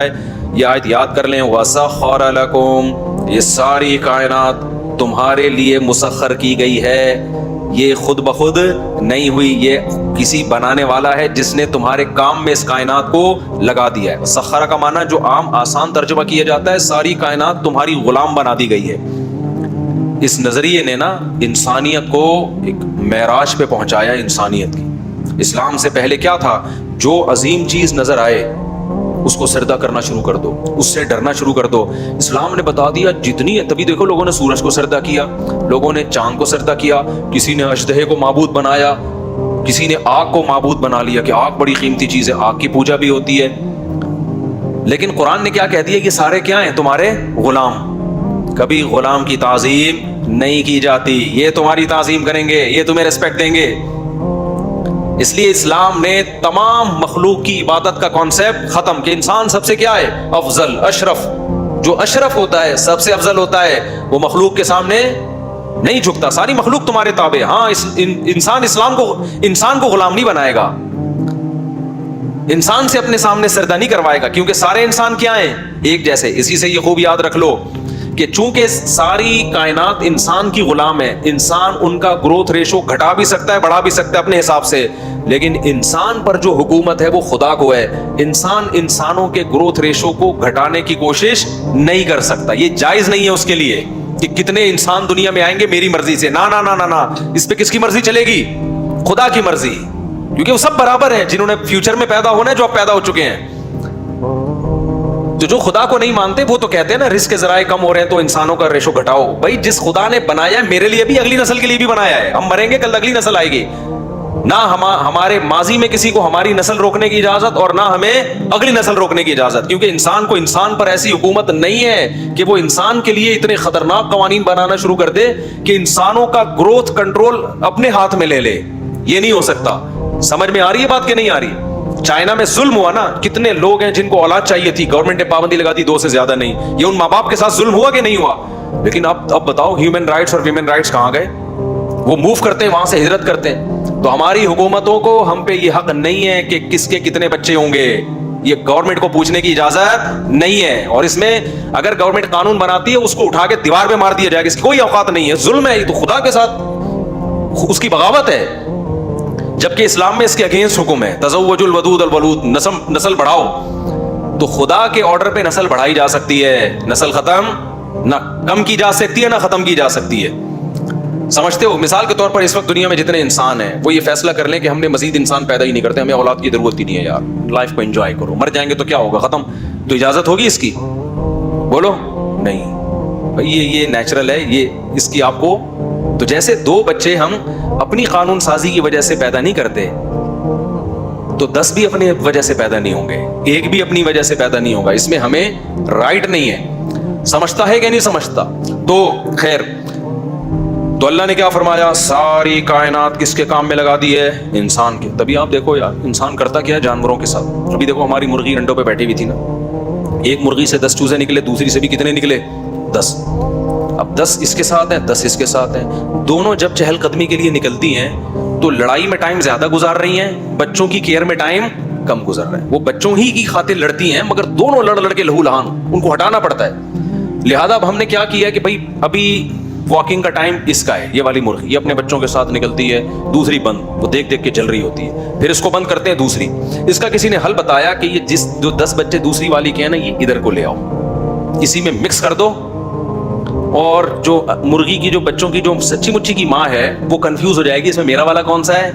یہ آیت یاد کر لیں، وَسَخَّرَ لَكُمْ، یہ ساری کائنات تمہارے لیے مسخر کی گئی ہے، یہ خود بخود نہیں ہوئی، یہ کسی بنانے والا ہے جس نے تمہارے کام میں اس کائنات کو لگا دیا ہے۔ سخرہ کا معنی جو عام آسان ترجمہ کیا جاتا ہے، ساری کائنات تمہاری غلام بنا دی گئی ہے۔ اس نظریے نے نا انسانیت کو ایک معراج پہ پہنچایا، انسانیت کی۔ اسلام سے پہلے کیا تھا؟ جو عظیم چیز نظر آئے اس کو سجدہ کرنا شروع کر دو، اس سے ڈرنا شروع کر دو۔ اسلام نے بتا دیا جتنی ہے، تبھی دیکھو لوگوں نے سورج کو سجدہ کیا، لوگوں نے چاند کو سجدہ کیا، کسی نے اژدہے کو معبود بنایا، کسی نے آگ کو معبود بنا لیا کہ آگ بڑی قیمتی چیز ہے، آگ کی پوجا بھی ہوتی ہے۔ لیکن قرآن نے کیا کہہ دیا؟ یہ سارے کیا ہیں؟ تمہارے غلام۔ کبھی غلام کی تعظیم نہیں کی جاتی، یہ تمہاری تعظیم کریں گے، یہ تمہیں ریسپیکٹ دیں گے۔ اس لیے اسلام نے تمام مخلوق کی عبادت کا کانسیپٹ ختم کہ انسان سب سے کیا ہے؟ افضل، اشرف۔ جو اشرف ہوتا ہے، سب سے افضل ہوتا ہے، وہ مخلوق کے سامنے نہیں جھکتا۔ ساری مخلوق تمہارے تابع۔ ہاں انسان کو غلام نہیں بنائے گا، انسان سے اپنے سامنے سجدہ نہیں کروائے گا، کیونکہ سارے انسان کیا ہیں؟ ایک جیسے۔ اسی سے یہ خوب یاد رکھ لو کہ چونکہ ساری کائنات انسان کی غلام ہے، انسان ان کا گروتھ ریشو گھٹا بھی سکتا ہے، بڑھا بھی سکتا ہے اپنے حساب سے، لیکن انسان پر جو حکومت ہے وہ خدا کو ہے۔ انسان انسانوں کے گروتھ ریشو کو گھٹانے کی کوشش نہیں کر سکتا، یہ جائز نہیں ہے اس کے لیے کہ کتنے انسان دنیا میں آئیں گے میری مرضی سے۔ نا نا نا نا نا، اس پہ کس کی مرضی چلے گی؟ خدا کی مرضی، کیونکہ وہ سب برابر ہیں، جنہوں نے فیوچر میں پیدا ہونا ہے، جو اب پیدا ہو چکے ہیں۔ جو خدا کو نہیں مانتے وہ تو کہتے ہیں نا رزق کے ذرائع کم ہو رہے ہیں تو انسانوں کا ریشو گھٹاؤ۔ بھائی جس خدا نے بنایا ہے میرے لیے بھی، اگلی نسل کے لیے بھی بنایا ہے۔ ہم مریں گے، کل اگلی نسل آئے گی۔ نہ ہمارے ماضی میں کسی کو ہماری نسل روکنے کی اجازت، اور نہ ہمیں اگلی نسل روکنے کی اجازت، کیونکہ انسان کو انسان پر ایسی حکومت نہیں ہے کہ وہ انسان کے لیے اتنے خطرناک قوانین بنانا شروع کر دے کہ انسانوں کا گروتھ کنٹرول اپنے ہاتھ میں لے لے۔ یہ نہیں ہو سکتا۔ سمجھ میں آ رہی ہے بات کہ نہیں آ رہی؟ چائنا میں ظلم ہوا نا، کتنے لوگ ہیں جن کو اولاد چاہیے تھی، گورنمنٹ نے پابندی لگا دی 2 سے زیادہ نہیں۔ یہ ان ماں باپ کے ساتھ ظلم ہوا کہ نہیں ہوا؟ لیکن اب بتاؤ ہیومن رائٹس اور ویمن رائٹس کہاں گئے؟ وہ موو کرتے ہیں، وہاں سے ہجرت کرتے ہیں۔ تو ہماری حکومتوں کو ہم پہ یہ حق نہیں ہے کہ کس کے کتنے بچے ہوں گے، یہ گورنمنٹ کو پوچھنے کی اجازت نہیں ہے۔ اور اس میں اگر گورنمنٹ قانون بناتی ہے اس کو اٹھا کے دیوار پہ مار دیا جائے گا، اس کی کوئی اوقات نہیں ہے۔ ظلم ہے، یہ تو خدا کے ساتھ اس کی بغاوت ہے، جبکہ اسلام میں اس کے اگینسٹ حکم ہے تزوج الودود الولود، نسل بڑھاؤ۔ تو خدا کے آرڈر پہ نسل بڑھائی جا سکتی ہے، نسل ختم نہ کم کی جا سکتی ہے، نہ ختم کی جا سکتی ہے۔ سمجھتے ہو؟ مثال کے طور پر اس وقت دنیا میں جتنے انسان ہیں وہ یہ فیصلہ کر لیں کہ ہم نے مزید انسان پیدا ہی نہیں کرتے، ہمیں اولاد کی ضرورت ہی نہیں ہے، یار لائف کو انجوائے کرو، مر جائیں گے تو کیا ہوگا، ختم۔ تو اجازت ہوگی اس کی؟ بولو نہیں بھائی، یہ نیچرل ہے، یہ اس کی آپ کو۔ تو جیسے 2 بچے ہم اپنی قانون سازی کی وجہ سے پیدا نہیں کرتے، تو 10 بھی اپنی وجہ سے پیدا نہیں ہوں گے، 1 بھی اپنی وجہ سے پیدا نہیں ہوگا۔ اس میں ہمیں رائٹ نہیں ہے۔ سمجھتا ہے کہ نہیں سمجھتا؟ تو خیر، تو اللہ نے کیا فرمایا؟ ساری کائنات کس کے کام میں لگا دی ہے؟ انسان کے۔ تبھی آپ دیکھو یار انسان کرتا کیا ہے جانوروں کے ساتھ۔ ابھی دیکھو ہماری مرغی انڈوں پہ بیٹھی ہوئی تھی نا، ایک مرغی سے 10 چوزے نکلے، دوسری سے بھی کتنے نکلے؟ 10۔ اب 10 اس کے ساتھ ہیں، 10 اس کے ساتھ ہیں۔ دونوں جب چہل قدمی کے لیے نکلتی ہیں تو لڑائی میں ٹائم زیادہ گزار رہی ہیں، بچوں کی کیئر میں ٹائم کم گزر رہا ہے۔ وہ بچوں ہی کی خاطر لڑتی ہیں، مگر دونوں لڑ کے لہو لہان، ان کو ہٹانا پڑتا ہے۔ لہذا اب ہم نے کیا کیا کہ بھائی ابھی واکنگ کا ٹائم اس کا ہے، یہ والی مرغی یہ اپنے بچوں کے ساتھ نکلتی ہے، دوسری بند، وہ دیکھ کے چل رہی ہوتی ہے، پھر اس کو بند کرتے ہیں دوسری۔ اس کا کسی نے حل بتایا کہ یہ جو 10 بچے دوسری والی کے ہیں نا، یہ ادھر کو لے آؤ، اسی میں مکس کر دو، اور جو مرغی کی جو بچوں کی جو سچی مچی کی ماں ہے وہ کنفیوز ہو جائے گی اس میں میرا والا کون سا ہے۔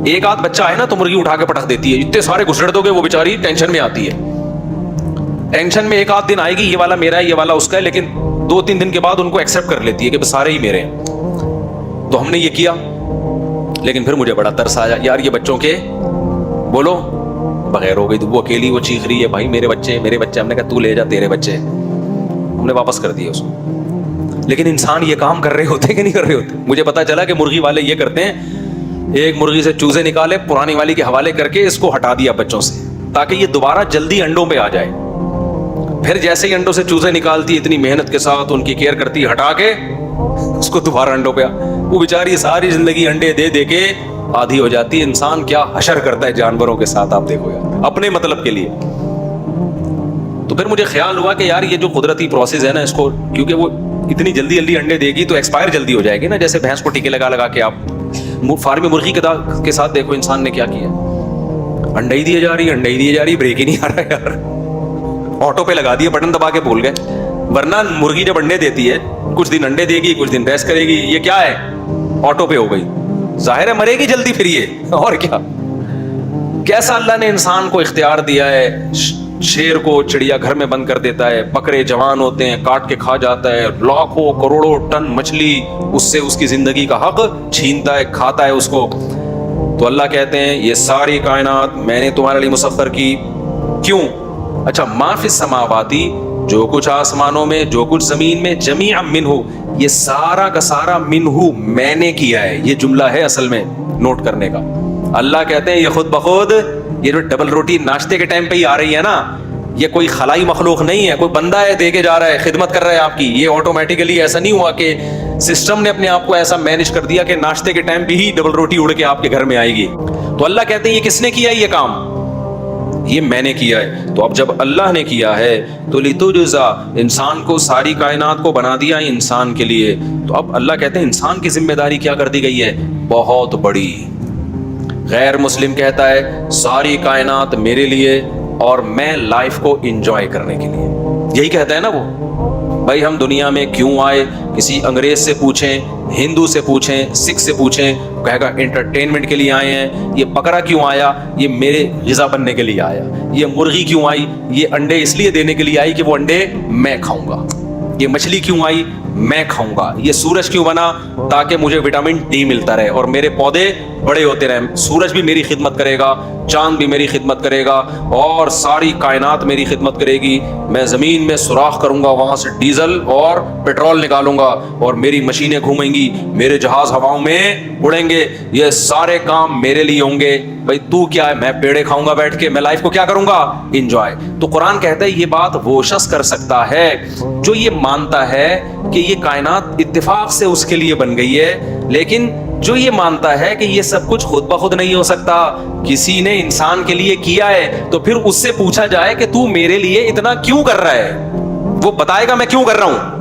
ایک آدھ بچہ ہے نا تو مرغی اٹھا کے پٹک دیتی ہے، اتنے سارے گھسڑ دو گے وہ بیچاری ٹینشن میں آتی ہے، ٹینشن میں ایک آدھ دن آئے گی یہ والا میرا ہے یہ والا اس کا ہے، لیکن 2-3 دن کے بعد ان کو ایکسیپٹ کر لیتی ہے کہ سارے ہی میرے ہیں۔ تو ہم نے یہ کیا، لیکن پھر مجھے بڑا ترس آیا، یار یہ بچوں کے بولو بغیر ہو گئی، تو وہ اکیلی وہ چیخ رہی ہے بھائی میرے بچے میرے بچے۔ ہم نے کہا تو لے جا تیرے بچے، ہم نے واپس کر دیے اس کو۔ لیکن انسان یہ کام کر رہے ہوتے کہ نہیں کر رہے ہوتے؟ مجھے پتا چلا کہ مرغی والے یہ کرتے ہیں، ایک مرغی سے چوزے نکالے، پرانی والی کے حوالے کر کے اس کو ہٹا دیا بچوں سے، تاکہ یہ دوبارہ جلدی انڈوں پہ آ جائے۔ پھر جیسے ہی انڈوں سے چوزے نکالتی، اتنی محنت کے ساتھ ان کی کیئر کرتی، ہٹا کے اس کو دوبارہ انڈوں پہ وہ بیچاری ساری زندگی انڈے دے دے کے آدھی ہو جاتی ہے۔ انسان کیا حشر کرتا ہے جانوروں کے ساتھ، آپ دیکھو یار، اپنے مطلب کے لیے۔ پھر مجھے خیال ہوا کہ یار یہ جو قدرتی پروسیس ہے نا اس کو, کیونکہ وہ اتنی جلدی جلدی انڈے دے گی تو ایکسپائر جلدی ہو جائے گی نا, جیسے بھینس کو ٹیکے لگا لگا کے آپ فارم مرغی کے ساتھ دیکھو انسان نے کیا کیا, انڈے ہی دیے جا رہی, انڈے ہی دیے جا رہی, بریک ہی نہیں آ رہا یار, آٹو پہ لگا دیا, بٹن دبا کے بھول گئے. ورنہ مرغی جب انڈے دیتی ہے کچھ دن انڈے دے گی, کچھ دن ریسٹ کرے گی, یہ کیا ہے آٹو پہ ہو گئی, ظاہر ہے مرے گی جلدی پھر یہ, اور کیا. کیسا اللہ نے انسان کو اختیار دیا ہے, شیر کو چڑیا گھر میں بند کر دیتا ہے, بکرے جوان ہوتے ہیں کاٹ کے کھا جاتا ہے, لاکھوں کروڑوں ٹن مچھلی اس سے اس کی زندگی کا حق چھینتا ہے, کھاتا ہے اس کو. تو اللہ کہتے ہیں یہ ساری کائنات میں نے تمہارے لیے مسخر کی. کیوں؟ اچھا, ما فی السماواتی, جو کچھ آسمانوں میں جو کچھ زمین میں, جمیعا منہ, یہ سارا کا سارا منہ میں نے کیا ہے. یہ جملہ ہے اصل میں نوٹ کرنے کا. اللہ کہتے ہیں یہ خود بخود, یہ جو ڈبل روٹی ناشتے کے ٹائم پہ ہی آ رہی ہے نا, یہ کوئی خلائی مخلوق نہیں ہے, کوئی بندہ ہے دے کے جا رہا ہے, خدمت کر رہا ہے آپ کی. یہ آٹومیٹیکلی ایسا نہیں ہوا کہ سسٹم نے اپنے آپ کو ایسا مینج کر دیا کہ ناشتے کے ٹائم پہ ہی ڈبل روٹی اڑ کے آپ کے گھر میں آئے گی. تو اللہ کہتے ہیں یہ کس نے کیا یہ کام؟ یہ میں نے کیا ہے. تو اب جب اللہ نے کیا ہے تو لتجزا, انسان کو ساری کائنات کو بنا دیا انسان کے لیے. تو اب اللہ کہتے ہیں انسان کی ذمہ داری کیا کر دی گئی ہے, بہت بڑی. غیر مسلم کہتا ہے ساری کائنات میرے لیے اور میں لائف کو انجوائے کرنے کے لیے. یہی کہتا ہے نا وہ. بھائی ہم دنیا میں کیوں آئے, کسی انگریز سے پوچھیں, ہندو سے پوچھیں, سکھ سے پوچھیں, کہے گا انٹرٹینمنٹ کے لیے آئے ہیں. یہ بکرا کیوں آیا, یہ میرے غذا بننے کے لیے آیا. یہ مرغی کیوں آئی, یہ انڈے اس لیے دینے کے لیے آئی کہ وہ انڈے میں کھاؤں گا. یہ مچھلی کیوں آئی, میں کھاؤں گا. یہ سورج کیوں بنا, تاکہ مجھے وٹامن ڈی ملتا رہے اور میرے پودے بڑے ہوتے رہیں. سورج بھی میری خدمت کرے گا, چاند بھی میری خدمت کرے گا, اور ساری کائنات میری خدمت کرے گی. میں زمین میں سوراخ کروں گا, وہاں سے ڈیزل اور پیٹرول نکالوں گا, اور میری مشینیں گھومیں گی, میرے جہاز ہواؤں میں اڑیں گے. یہ سارے کام میرے لیے ہوں گے. بھائی تو کیا ہے, میں پیڑے کھاؤں گا بیٹھ کے, میں لائف کو کیا کروں گا, انجوائے. تو قرآن کہتا ہے یہ بات وہ شخص کر سکتا ہے جو یہ مانتا ہے کہ یہ کائنات اتفاق سے اس کے لیے بن گئی ہے. لیکن جو یہ مانتا ہے کہ یہ سب کچھ خود بخود نہیں ہو سکتا, کسی نے انسان کے لیے کیا ہے, تو پھر اس سے پوچھا جائے کہ تو میرے لیے اتنا کیوں کر رہا ہے, وہ بتائے گا میں کیوں کر رہا ہوں.